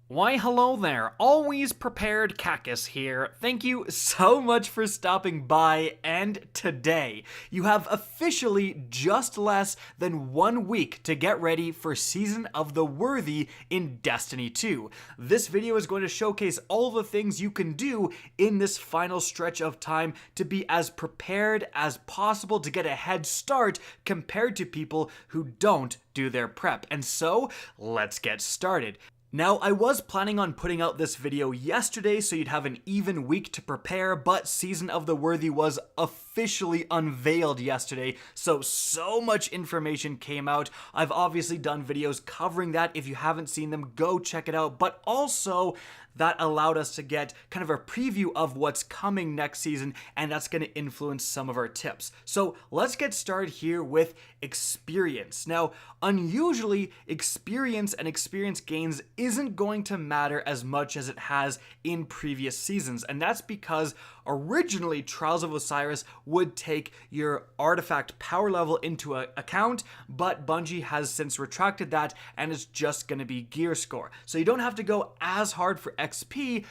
Why hello there, always prepared Kackis here. Thank you so much for stopping by, and today you have officially just less than 1 week to get ready for Season of the Worthy in Destiny 2. This video is going to showcase all the things you can do in this final stretch of time to be as prepared as possible to get a head start compared to people who don't do their prep. And so, let's get started. Now, I was planning on putting out this video yesterday so you'd have an even week to prepare, but Season of the Worthy was officially unveiled yesterday, so much information came out. I've obviously done videos covering that. If you haven't seen them, go check it out, but also that allowed us to get kind of a preview of what's coming next season, and that's going to influence some of our tips. So let's get started here with experience. Now, unusually, experience and experience gains isn't going to matter as much as it has in previous seasons, and that's because originally Trials of Osiris would take your artifact power level into account, but Bungie has since retracted that and it's just going to be gear score. So you don't have to go as hard for XP,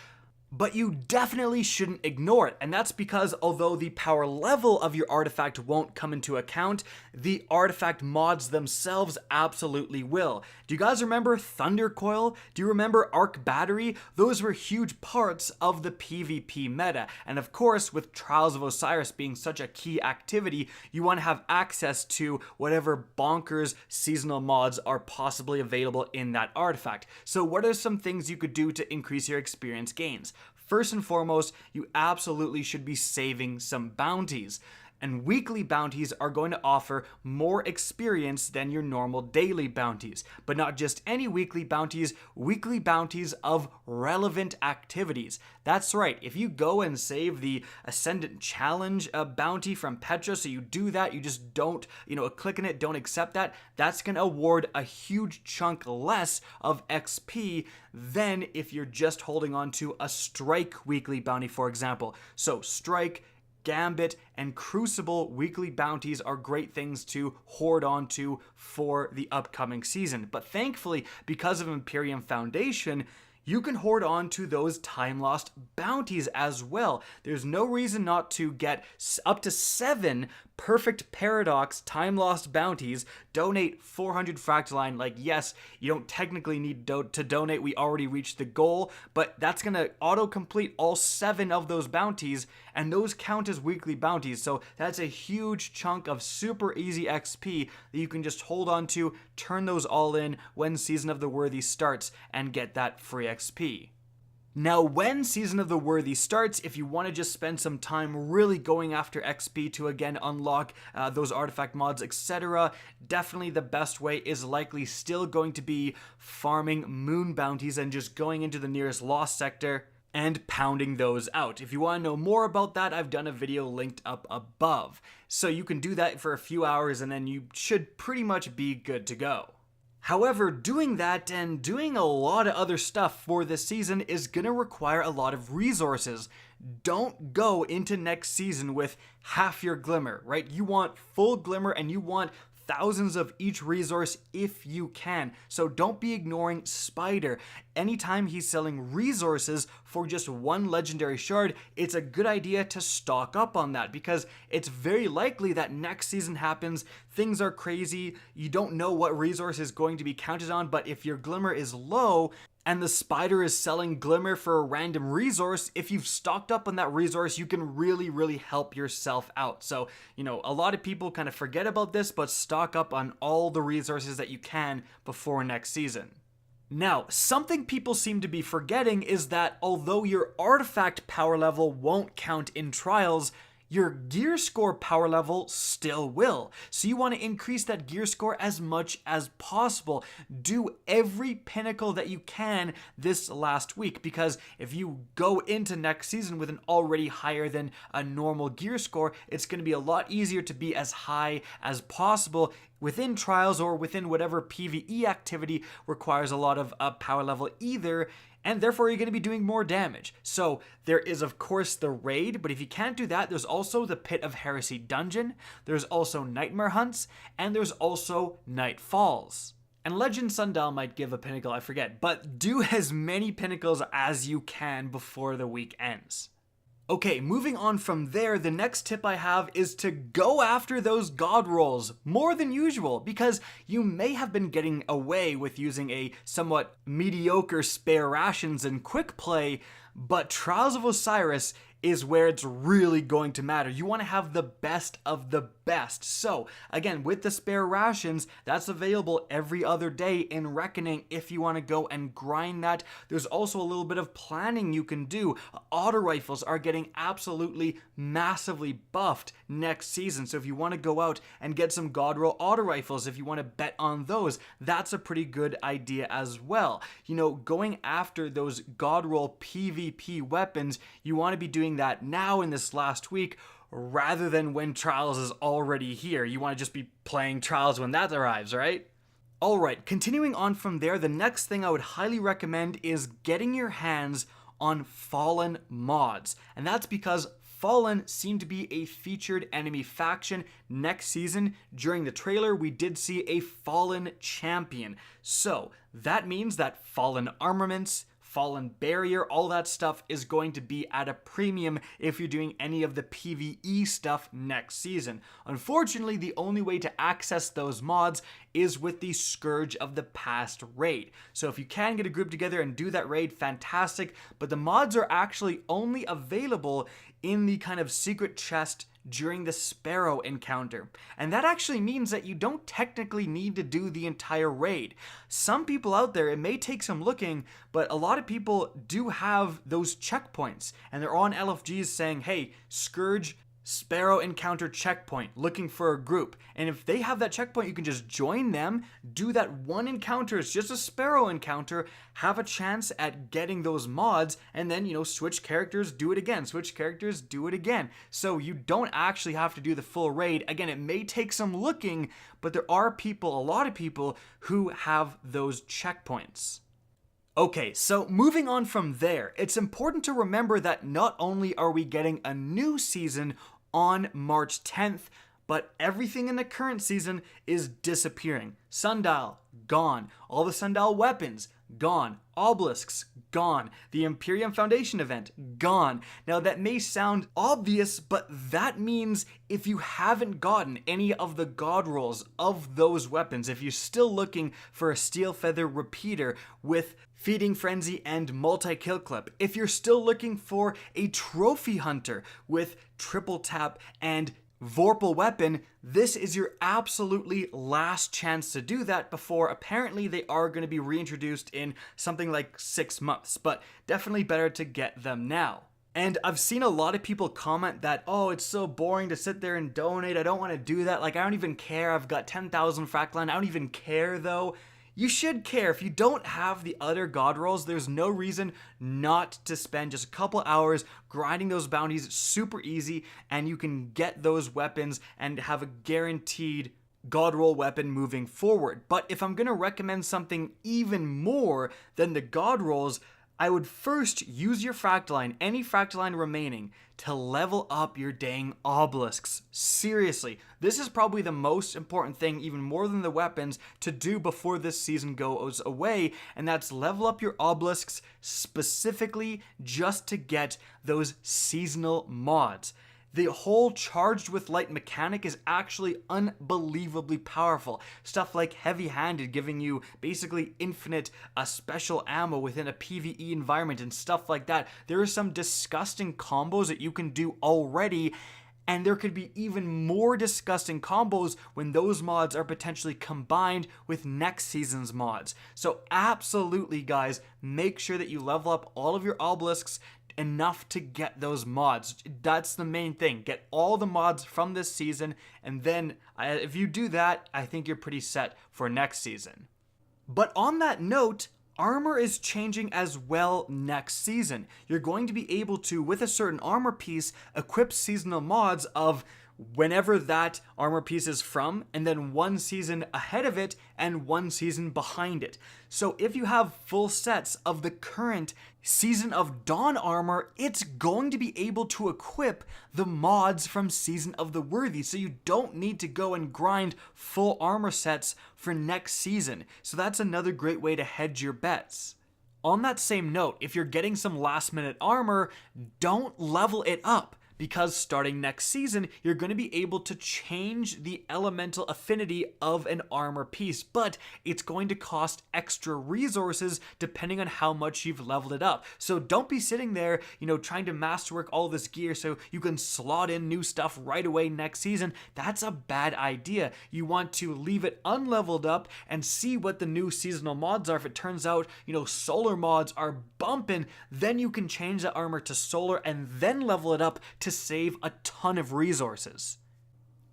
but you definitely shouldn't ignore it, and that's because although the power level of your artifact won't come into account, the artifact mods themselves absolutely will. Do you guys remember Thunder Coil? Do you remember Arc Battery? Those were huge parts of the PvP meta, and of course with Trials of Osiris being such a key activity, you want to have access to whatever bonkers seasonal mods are possibly available in that artifact. So what are some things you could do to increase your experience gains? First and foremost, you absolutely should be saving some bounties. And weekly bounties are going to offer more experience than your normal daily bounties. But not just any weekly bounties of relevant activities. That's right, if you go and save the Ascendant Challenge bounty from Petra, so you do that, you just don't, click on it, don't accept that, that's going to award a huge chunk less of XP than if you're just holding on to a Strike weekly bounty, for example. So Strike, Gambit, and Crucible weekly bounties are great things to hoard onto for the upcoming season. But thankfully, because of Imperium Foundation, you can hoard on to those time lost bounties as well. There's no reason not to get up to 7 perfect paradox time lost bounties, donate 400 fractaline. Like, yes, you don't technically need to donate, we already reached the goal, but that's gonna auto-complete all 7 of those bounties, and those count as weekly bounties, so that's a huge chunk of super easy XP that you can just hold on to, turn those all in when Season of the Worthy starts, and get that free XP. Now, when Season of the Worthy starts, if you want to just spend some time really going after XP to again unlock those artifact mods, etc., definitely the best way is likely still going to be farming moon bounties and just going into the nearest lost sector and pounding those out. If you want to know more about that, I've done a video linked up above. So you can do that for a few hours and then you should pretty much be good to go. However, doing that and doing a lot of other stuff for this season is going to require a lot of resources. Don't go into next season with half your glimmer, right? You want full glimmer and you want thousands of each resource if you can. So don't be ignoring Spider. Anytime he's selling resources for just 1 legendary shard, it's a good idea to stock up on that because it's very likely that next season happens, things are crazy, you don't know what resource is going to be counted on, but if your glimmer is low, and the Spider is selling glimmer for a random resource, if you've stocked up on that resource, you can really help yourself out. So, a lot of people kind of forget about this, but stock up on all the resources that you can before next season. Now, something people seem to be forgetting is that although your artifact power level won't count in Trials, your gear score power level still will. So you want to increase that gear score as much as possible. Do every pinnacle that you can this last week, because if you go into next season with an already higher than a normal gear score, it's going to be a lot easier to be as high as possible within Trials or within whatever PvE activity requires a lot of power level either, and therefore you're going to be doing more damage. So there is of course the raid, but if you can't do that, there's also the Pit of Heresy dungeon, there's also Nightmare Hunts, and there's also Night Falls. And Legend Sundial might give a Pinnacle, I forget, but do as many Pinnacles as you can before the week ends. Okay, moving on from there, the next tip I have is to go after those god rolls more than usual, because you may have been getting away with using a somewhat mediocre spare rations and quick play, but Trials of Osiris is where it's really going to matter. You want to have the best of the best. So again, with the spare rations, that's available every other day in Reckoning if you want to go and grind that. There's also a little bit of planning you can do. Auto rifles are getting absolutely massively buffed next season. So if you want to go out and get some god roll auto rifles, if you want to bet on those, that's a pretty good idea as well. You know, going after those god roll PvP weapons, you want to be doing that now in this last week rather than when Trials is already here. You want to just be playing Trials when that arrives, right? Alright, continuing on from there, the next thing I would highly recommend is getting your hands on Fallen mods. And that's because Fallen seem to be a featured enemy faction next season. During the trailer, we did see a Fallen champion. So that means that Fallen armaments, Fallen barrier, all that stuff is going to be at a premium if you're doing any of the PvE stuff next season. Unfortunately, the only way to access those mods is with the Scourge of the Past raid. So if you can get a group together and do that raid, fantastic, but the mods are actually only available in the kind of secret chest during the Sparrow encounter. And that actually means that you don't technically need to do the entire raid. Some people out there, it may take some looking, but a lot of people do have those checkpoints, and they're on LFGs saying, hey, Scourge Sparrow encounter checkpoint, looking for a group. And if they have that checkpoint, you can just join them, do that one encounter, it's just a Sparrow encounter, have a chance at getting those mods, and then, you know, switch characters, do it again, switch characters, do it again. So you don't actually have to do the full raid. Again, it may take some looking, but there are people, a lot of people, who have those checkpoints. Okay, so moving on from there, it's important to remember that not only are we getting a new season on March 10th, but everything in the current season is disappearing. Sundial, gone. All the Sundial weapons, gone. Obelisks, gone. The Imperium Foundation event, gone. Now that may sound obvious, but that means if you haven't gotten any of the god rolls of those weapons, if you're still looking for a Steel Feather repeater with Feeding Frenzy and multi-kill clip, if you're still looking for a Trophy Hunter with triple tap and Vorpal weapon, this is your absolutely last chance to do that before apparently they are going to be reintroduced in something like 6 months, but definitely better to get them now. And I've seen a lot of people comment that, oh, it's so boring to sit there and donate, I don't want to do that, like I don't even care, I've got 10,000 Frackline, I don't even care though. You should care. If you don't have the other god rolls, there's no reason not to spend just a couple hours grinding those bounties. It's super easy, and you can get those weapons and have a guaranteed god roll weapon moving forward. But if I'm going to recommend something even more than the god rolls, I would first use your Fractaline, any Fractaline remaining, to level up your dang obelisks. Seriously, this is probably the most important thing, even more than the weapons, to do before this season goes away, and that's level up your obelisks specifically just to get those seasonal mods. The whole Charged with Light mechanic is actually unbelievably powerful. Stuff like Heavy-Handed giving you basically infinite special ammo within a PvE environment and stuff like that. There are some disgusting combos that you can do already, and there could be even more disgusting combos when those mods are potentially combined with next season's mods. So absolutely, guys, make sure that you level up all of your obelisks enough to get those mods. That's the main thing. Get all the mods from this season, and then if you do that, I think you're pretty set for next season. But on that note, armor is changing as well next season. You're going to be able to, with a certain armor piece, equip seasonal mods of whenever that armor piece is from, and then 1 season ahead of it and 1 season behind it. So if you have full sets of the current Season of Dawn armor, it's going to be able to equip the mods from Season of the Worthy, so you don't need to go and grind full armor sets for next season. So that's another great way to hedge your bets. On that same note, if you're getting some last minute armor, don't level it up, because starting next season, you're going to be able to change the elemental affinity of an armor piece, but it's going to cost extra resources depending on how much you've leveled it up. So don't be sitting there, trying to masterwork all this gear so you can slot in new stuff right away next season. That's a bad idea. You want to leave it unleveled up and see what the new seasonal mods are. If it turns out, solar mods are bumping, then you can change the armor to solar and then level it up to save a ton of resources.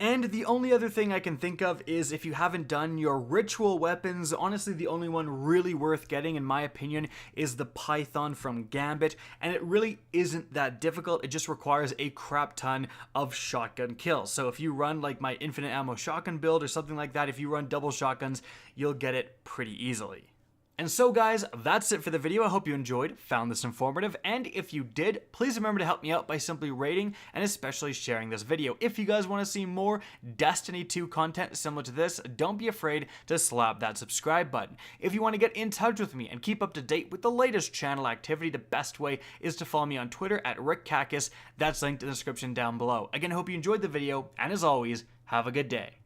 And the only other thing I can think of is if you haven't done your ritual weapons, honestly the only one really worth getting in my opinion is the Python from Gambit, and it really isn't that difficult. It just requires a crap ton of shotgun kills. So if you run like my infinite ammo shotgun build or something like that, if you run double shotguns, you'll get it pretty easily. And so guys, that's it for the video. I hope you enjoyed, found this informative, and if you did, please remember to help me out by simply rating and especially sharing this video. If you guys want to see more Destiny 2 content similar to this, don't be afraid to slap that subscribe button. If you want to get in touch with me and keep up to date with the latest channel activity, the best way is to follow me on Twitter at RickKackis. That's linked in the description down below. Again, I hope you enjoyed the video, and as always, have a good day.